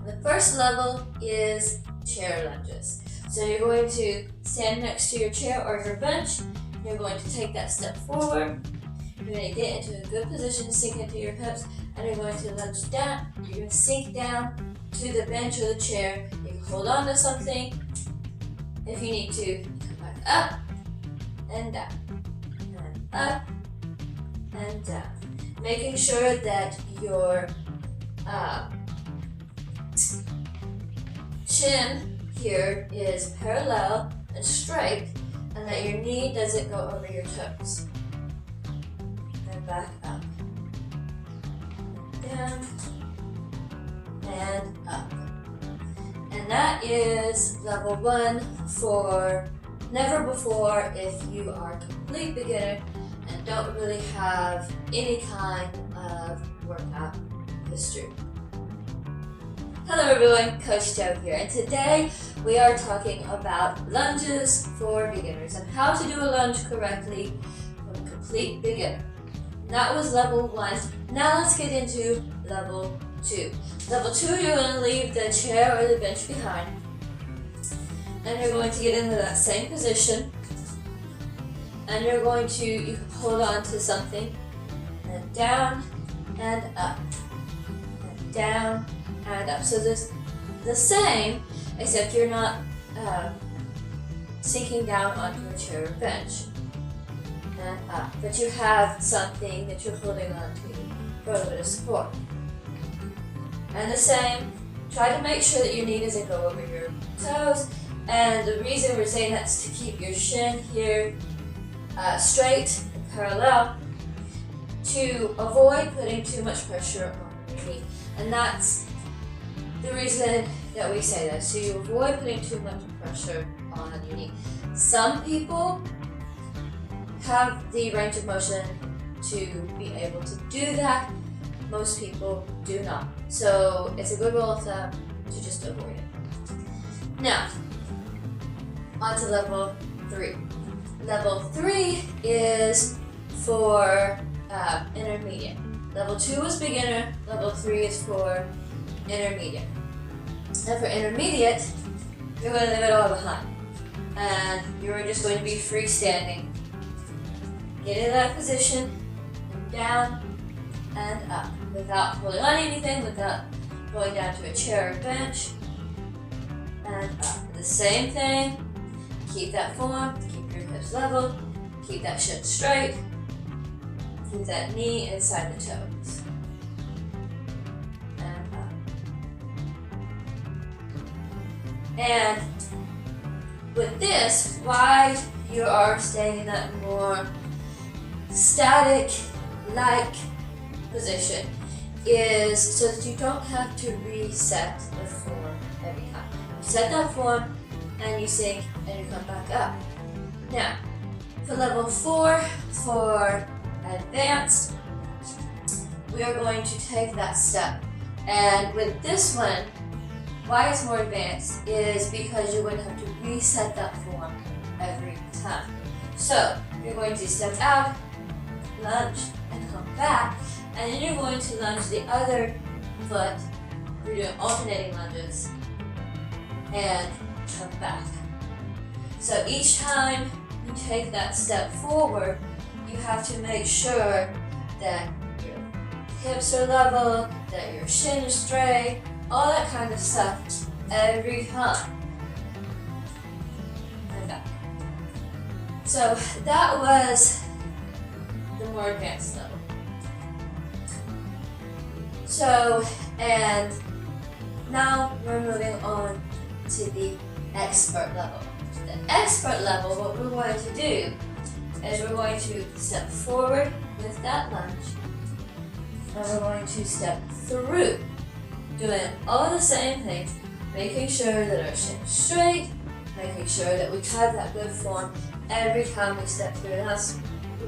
The first level is chair lunges. So you're going to stand next to your chair or your bench. You're going to take that step forward. You're going to get into a good position, sink into your hips, and you're going to lunge down. You're going to sink down to the bench or the chair. You can hold on to something. If you need to, come back up and down, and up and down. Making sure that your chin here is parallel and straight, and that your knee doesn't go over your toes. And back up, down, and up. And that is level 1 for never before if you are a complete beginner and don't really have any kind of workout history. Hello everyone, Coach Joe here, and today we are talking about lunges for beginners and how to do a lunge correctly for a complete beginner. That was level 1. Now let's get into level 2. Level 2, you're going to leave the chair or the bench behind, and you're going to get into that same position, and you're going to, you can hold on to something, and down and up, and down and up. So this the same, except you're not sinking down onto a chair or bench, and up, but you have something that you're holding on to for a little bit of support. And the same, try to make sure that your knee doesn't go over your toes. And the reason we're saying that is to keep your shin here straight and parallel, to avoid putting too much pressure on your knee. And that's the reason that we say that, so you avoid putting too much pressure on your knee. Some people have the range of motion to be able to do that. Most people do not. So it's a good rule of thumb to just avoid it. Now, on to level 3. Level 3 is for intermediate. Level 2 is beginner, level 3 is for intermediate. And for intermediate, you're going to leave it all behind. And you're just going to be freestanding. Get in that position, and down and up, without holding on to anything, without going down to a chair or bench, and up. The same thing, keep that form, keep your hips level, keep that shin straight, keep that knee inside the toes, and up. And with this, why you are staying in that more static-like position is so that you don't have to reset the form every time. You set that form and you sink and you come back up. Now, for level 4, for advanced, we are going to take that step. And with this one, why it's more advanced is because you're going to have to reset that form every time. So, you're going to step out, lunge, and come back, and then you're going to lunge the other foot. You're doing alternating lunges and come back. So each time you take that step forward, you have to make sure that your hips are level, that your shin is straight, all that kind of stuff every time. And back. So that was the more advanced level. So, and now we're moving on to the expert level. The expert level, what we're going to do is we're going to step forward with that lunge, and we're going to step through, doing all the same things, making sure that our shin is straight, making sure that we have that good form every time we step through. And that's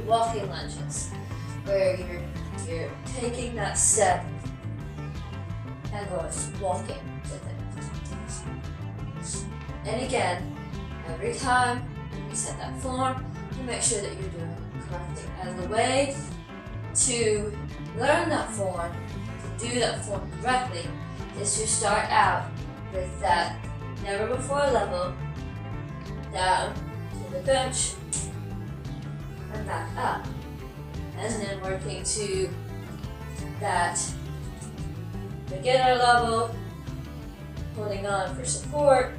walking lunges, where you're taking that step and going walking with it. And again, every time you set that form, you make sure that you're doing it correctly. And the way to learn that form, to do that form correctly, is to start out with that never before level down to the bench and back up, and then working to that beginner level, holding on for support,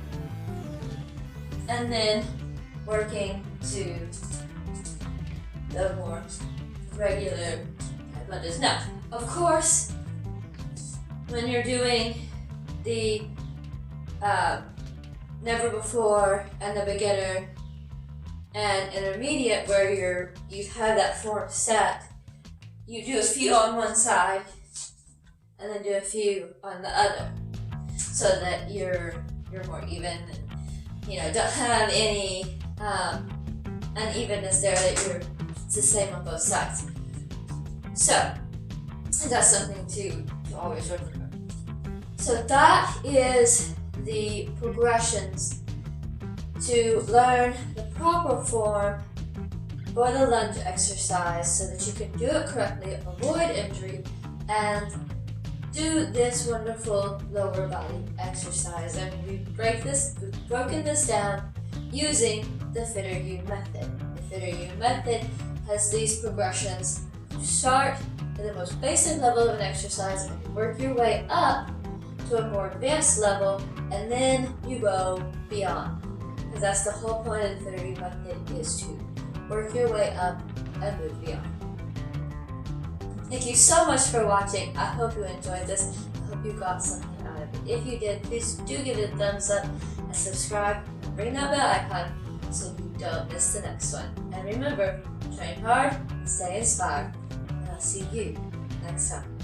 and then working to the more regular head lunges. Now, of course, when you're doing the never before and the beginner and intermediate, where you have that form set, you do a few on one side and then do a few on the other, so that you're more even and don't have any unevenness there, that it's the same on both sides. So that's something to always remember. So that is the progressions to learn the proper form for the lunge exercise, so that you can do it correctly, avoid injury, and do this wonderful lower body exercise. And we've broken this down using the FTR-U method. The FTR-U method has these progressions. You start at the most basic level of an exercise and you work your way up to a more advanced level, and then you go beyond. Because that's the whole point of the FTR-U method, is to work your way up and move beyond. Thank you so much for watching. I hope you enjoyed this. I hope you got something out of it. If you did, please do give it a thumbs up and subscribe and ring that bell icon so you don't miss the next one. And remember, train hard, stay inspired, and I'll see you next time.